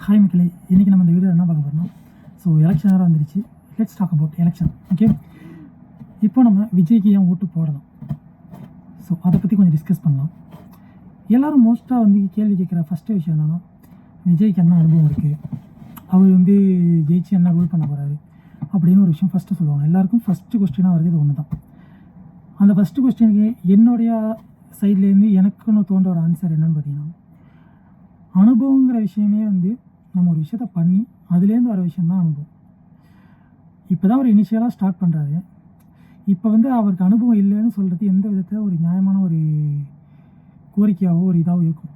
Hi மக்களே, இன்றைக்கி நம்ம இந்த வீடியோ என்ன பார்க்க போகிறோம். ஸோ எலெக்ஷன் வேறு வந்துருச்சு. Let's talk about election. Okay, இப்போ நம்ம விஜய்க்கு ஏன் ஓட்டு போடலாம், ஸோ அதை பற்றி கொஞ்சம் டிஸ்கஸ் பண்ணலாம். எல்லோரும் மோஸ்ட்டாக கேள்வி கேட்குற ஃபஸ்ட்டு விஷயம் என்னென்னா, விஜய்க்கு என்ன அனுபவம் இருக்குது, அவர் ஜெயிச்சு என்ன ரூல் பண்ண போகிறாரு அப்படின்னு ஒரு விஷயம் ஃபஸ்ட்டு சொல்லுவாங்க. எல்லாருக்கும் ஃபஸ்ட்டு கொஸ்டினாக வருது இது ஒன்று தான். அந்த ஃபஸ்ட்டு கொஸ்டினுக்கு என்னுடைய சைட்லேருந்து எனக்குன்னு தோன்ற ஒரு ஆன்சர் என்னென்னு பார்த்தீங்கன்னா, அனுபவங்கிற விஷயமே நம்ம ஒரு விஷயத்த பண்ணி அதுலேருந்து வர விஷயந்தான் அனுபவம். இப்போ தான் ஒரு இனிஷியலாக ஸ்டார்ட் பண்ணுறாரு. இப்போ அவருக்கு அனுபவம் இல்லைன்னு சொல்கிறது எந்த விதத்தில் ஒரு நியாயமான ஒரு கோரிக்கையாகவோ ஒரு இதாகவும் இருக்கும்.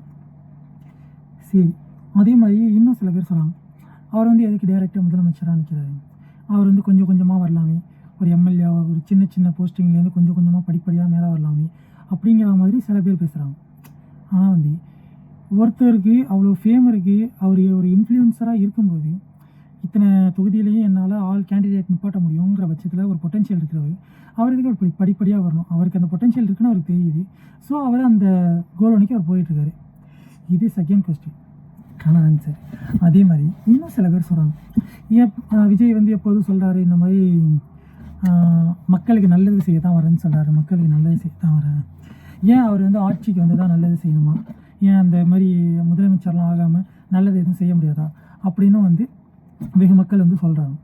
சரி, அதே மாதிரி இன்னும் சில பேர் சொல்கிறாங்க, அவர் எதுக்கு டைரெக்டாக முதலமைச்சராக நிற்கிறாரு, அவர் கொஞ்சம் கொஞ்சமாக வரலாமே, ஒரு எம்எல்ஏ ஒரு சின்ன சின்ன போஸ்டிங்லேருந்து கொஞ்சம் கொஞ்சமாக படிப்படியாக மேலே வரலாமே அப்படிங்கிற மாதிரி சில பேர் பேசுகிறாங்க. ஆனால் ஒருத்தருக்கு அவ்வளோ ஃபேம் இருக்குது, அவர் ஒரு இன்ஃப்ளூயன்சராக இருக்கும்போது இத்தனை தொகுதியிலேயே என்னால் ஆல் கேண்டிடேட் நிப்பாட்ட முடியுங்கிற பட்சத்தில் ஒரு பொட்டன்ஷியல் இருக்கிறவர் அவர் இதுக்கு ஒரு படிப்படியாக வரணும். அவருக்கு அந்த பொட்டன்ஷியல் இருக்குன்னு அவருக்கு தெரியுது. ஸோ அவர் அந்த கோல் அன்றைக்கி அவர் போயிட்டுருக்காரு. இது செகண்ட் கொஸ்டின் ஆனால் ஆன்சர். அதே மாதிரி இன்னும் சில பேர் சொல்கிறாங்க, ஏன் விஜய் எப்போதும் சொல்கிறாரு இந்த மாதிரி மக்களுக்கு நல்லது செய்ய தான் வரேன்னு சொல்கிறாரு, மக்களுக்கு நல்லது செய்ய தான் வரேன், ஏன் அவர் ஆட்சிக்கு தான் நல்லது செய்யணுமா, ஏன் அந்த மாதிரி முதலமைச்சர்லாம் ஆகாமல் நல்லது எதுவும் செய்ய முடியாதா அப்படின்னு வெகு மக்கள் சொல்கிறாங்க.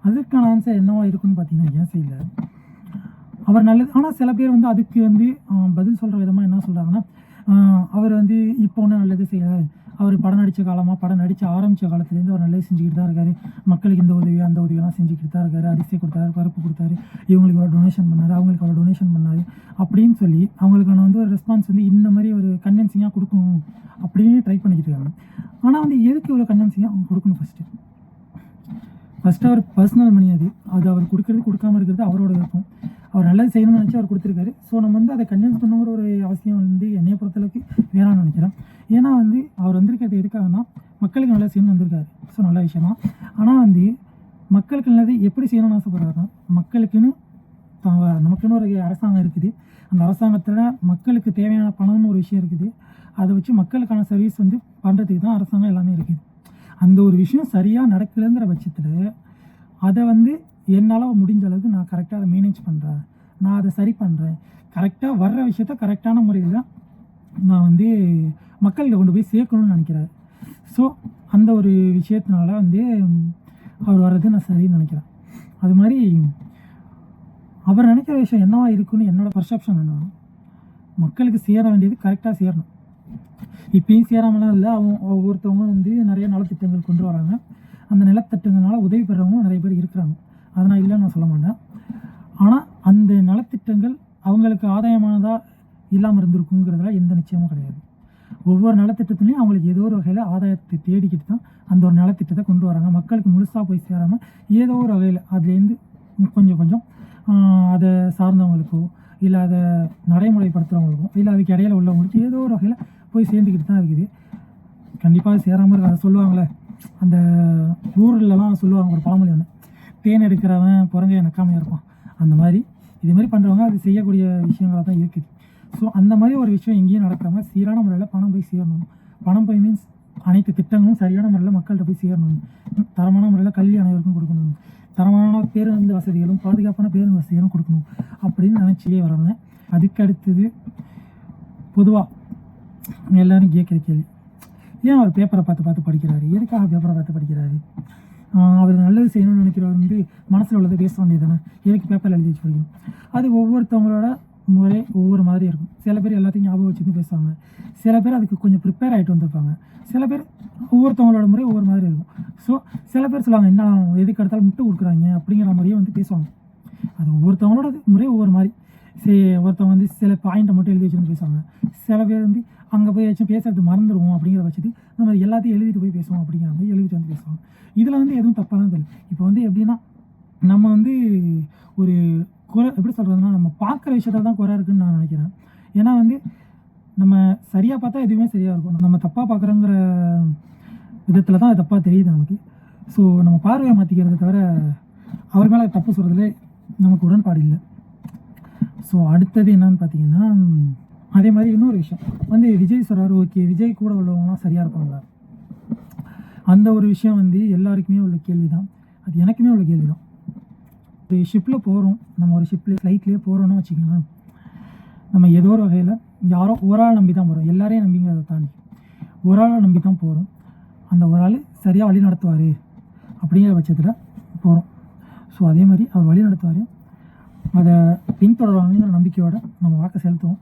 அதுக்கான ஆன்சர் என்னவா இருக்குன்னு பார்த்தீங்கன்னா, ஏன் செய்யல அவர் நல்லது. ஆனால் சில பேர் அதுக்கு பதில் சொல்கிற விதமாக என்ன சொல்கிறாங்கன்னா, அவர் இப்போ ஒன்றும் நல்லது செய்யலை, அவர் படம் நடித்த காலமாக படம் நடித்த ஆரம்பித்த காலத்துலேருந்து அவர் நல்லது செஞ்சுக்கிட்டு தான் இருக்காரு, மக்களுக்கு இந்த உதவி அந்த உதவியெல்லாம் செஞ்சுக்கிட்டு தான் இருக்காரு, அரிசி கொடுத்தாரு, பருப்பு கொடுத்தாரு, இவங்களுக்கு ஒரு டொனேஷன் பண்ணார், அவங்களுக்கு அவ்வளோ டொனேஷன் பண்ணார் அப்படின்னு சொல்லி அவங்களுக்கான ஒரு ரெஸ்பான்ஸ் இந்த மாதிரி ஒரு கன்வின்சிங்காக கொடுக்கணும் அப்படின்னு ட்ரை பண்ணிக்கிட்டு இருக்காங்க. ஆனால் எதுக்கு இவ்வளோ கன்வின்சிங்காக அவங்க கொடுக்கணும்? ஃபஸ்ட்டு அவர் பர்சனல் மணி, அது அவர் கொடுக்குறது கொடுக்காமல் இருக்கிறது அவரோட விருப்பம். அவர் நல்லது செய்யணும்னு நினச்சி அவர் கொடுத்துருக்காரு. ஸோ நம்ம அதை கன்வின்ஸ் பண்ணுங்கிற ஒரு அவசியம் என்னையை பொறுத்தளவுக்கு வேணாம்னு நினைக்கிறேன். ஏன்னா அவர் வந்திருக்கிறது எதுக்காகனா மக்களுக்கு நல்லது செய்யணும்னு வந்திருக்காரு. ஸோ நல்ல விஷயம் தான். ஆனால் மக்களுக்கு நல்லது எப்படி செய்யணும்னு ஆசைப்படுறாருன்னா, நமக்குன்னு ஒரு அரசாங்கம் இருக்குது, அந்த அரசாங்கத்தில் மக்களுக்கு தேவையான பணம்னு ஒரு விஷயம் இருக்குது, அதை வச்சு மக்களுக்கான சர்வீஸ் பண்ணுறதுக்கு தான் அரசாங்கம் எல்லாமே இருக்குது. அந்த ஒரு விஷயம் சரியாக நடக்கலைங்கிற பட்சத்தில் அதை என்னால் முடிஞ்ச அளவுக்கு நான் கரெக்டாக அதை மேனேஜ் பண்ணுறேன், நான் அதை சரி பண்ணுறேன், கரெக்டாக வர்ற விஷயத்த கரெக்டான முறையில் நான் மக்கள்கிட்ட கொண்டு போய் சேர்க்கணும்னு நினைக்கிறேன். ஸோ அந்த ஒரு விஷயத்தினால அவர் வர்றது நான் சரின்னு நினைக்கிறேன். அது மாதிரி அவர் நினைக்கிற விஷயம் என்னவா இருக்குன்னு என்னோடய பர்செப்ஷன் என்னன்னா, மக்களுக்கு சேர வேண்டியது கரெக்டாக சேரணும். இப்பயும் சேராமலாம் இல்லை, ஒவ்வொருத்தவங்க நிறைய நலத்திட்டங்கள் கொண்டு வராங்க, அந்த நிலத்திட்டங்களால் உதவி பெறவங்களும் நிறைய பேர் இருக்கிறாங்க, அதை நான் இல்லைன்னு நான் சொல்ல மாட்டேன். ஆனால் அந்த நலத்திட்டங்கள் அவங்களுக்கு ஆதாயமானதாக இல்லாமல் இருந்திருக்குங்கிறதுல எந்த நிச்சயமும் கிடையாது. ஒவ்வொரு நலத்திட்டத்துலேயும் அவங்களுக்கு ஏதோ ஒரு வகையில் ஆதாயத்தை தேடிக்கிட்டு தான் அந்த ஒரு நலத்திட்டத்தை கொண்டு வராங்க. மக்களுக்கு முழுசாக போய் சேராமல் ஏதோ ஒரு வகையில் அதுலேருந்து கொஞ்சம் கொஞ்சம் அதை சார்ந்தவங்களுக்கோ இல்லை அதை நடைமுறைப்படுத்துகிறவங்களுக்கோ இல்லை அதுக்கு இடையில உள்ளவங்களுக்கு ஏதோ ஒரு வகையில் போய் சேர்ந்துக்கிட்டு தான் இருக்குது. கண்டிப்பாக சேராமல் இருக்க அதை சொல்லுவாங்களே, அந்த ஊர்லலாம் சொல்லுவாங்க ஒரு பழமொழி ஒன்று, தேன் எடுக்கிறவன் புறங்கையை நக்காமையாக இருப்பான். அந்த மாதிரி இதுமாதிரி பண்ணுறவங்க அது செய்யக்கூடிய விஷயங்களாக தான் இருக்குது. ஸோ அந்த மாதிரி ஒரு விஷயம் எங்கேயும் நடக்காமல் சீரான முறையில் பணம் போய் சேரணும். பணம் போய் மீன்ஸ் அனைத்து திட்டங்களும் சரியான முறையில் மக்கள்கிட்ட போய் சேரணும். தரமான முறையில் கல்வி அனைவருக்கும் கொடுக்கணும், தரமான பேருந்து வசதிகளும் பாதுகாப்பான பேருந்து வசதிகளும் கொடுக்கணும் அப்படின்னு நினச்சியே வராங்க. அதுக்கு அடுத்தது பொதுவாக எல்லோரும் கேட்குற கேள்வி, ஏன் அவர் பேப்பரை பார்த்து படிக்கிறாரு, எதுக்காக பேப்பரை பார்த்து படிக்கிறாரு, அவர் நல்லது செய்யணும்னு நினைக்கிறவர் மனசில் உள்ளதை பேச வேண்டியது தானே, எதுக்கு பேப்பரில் எழுதி வச்சு படிக்கணும்? அது ஒவ்வொருத்தவங்களோட முறை ஒவ்வொரு மாதிரி இருக்கும். சில பேர் எல்லாத்தையும் ஞாபகம் வச்சுட்டு பேசுவாங்க, சில பேர் அதுக்கு கொஞ்சம் ப்ரிப்பேர் ஆகிட்டு வந்திருப்பாங்க, சில பேர் ஒவ்வொருத்தவங்களோட முறை ஒவ்வொரு மாதிரி இருக்கும். ஸோ சில பேர் சொல்லுவாங்க, என்ன எதுக்கு எடுத்தாலும் முட்டை கொடுக்குறாங்க அப்படிங்கிற மாதிரியே பேசுவாங்க. அது ஒவ்வொருத்தவங்களோட முறை ஒவ்வொரு மாதிரி. ஒருத்தவங்க சில பாயிண்ட்டை மட்டும் எழுதி வச்சுருந்து பேசுவாங்க, சில பேர் அங்கே போய் வச்சு பேசுறது மறந்துடுவோம் அப்படிங்கிற பட்சத்துக்கு நம்ம எல்லாத்தையும் எழுதிட்டு போய் பேசுவோம் அப்படிங்கிற மாதிரி எழுதிட்டு பேசுவோம். இதில் எதுவும் தப்பாலாம் தெரியல. இப்போ எப்படின்னா நம்ம ஒரு குறை எப்படி சொல்கிறதுனா, நம்ம பார்க்குற விஷயத்தில் தான் குறை இருக்குதுன்னு நான் நினைக்கிறேன். ஏன்னா நம்ம சரியாக பார்த்தா எதுவுமே சரியாக இருக்கும், நம்ம தப்பாக பார்க்குறோங்கிற விதத்தில் தான் அது தப்பாக தெரியுது நமக்கு. ஸோ நம்ம பார்வையை மாற்றிக்கிறத தவிர அவர் மேலே தப்பு சொல்கிறதுலே நமக்கு உடன்பாடு இல்லை. ஸோ அடுத்தது என்னன்னு பார்த்தீங்கன்னா, அதே மாதிரி இன்னொரு விஷயம் விஜய் சொல்கிறாரு, ஓகே விஜய் கூட உள்ளவங்களாம் சரியாக இருப்பாங்களா? அந்த ஒரு விஷயம் வந்து எல்லாருக்குமே உள்ள கேள்வி தான். அது எனக்குமே உள்ள கேள்வி தான். ஒரு ஷிப்பில் போகிறோம், நம்ம ஒரு ஷிப்லேயே ஃப்ளைட்லேயே போகிறோன்னு வச்சுக்கோங்களேன். நம்ம ஏதோ ஒரு வகையில் யாரோ ஒரு ஆள் நம்பி தான் போகிறோம், எல்லாரையும் நம்பிங்கிறத தாண்டி ஒரு ஆளை நம்பி தான் போகிறோம். அந்த ஒரு ஆள் சரியாக வழி நடத்துவார் அப்படிங்கிற பட்சத்தில் போகிறோம். ஸோ அதே மாதிரி அவர் வழி நடத்துவார், அதை பின்தொடர்வாங்கிற நம்பிக்கையோடு நம்ம வாக்கை செலுத்துவோம்.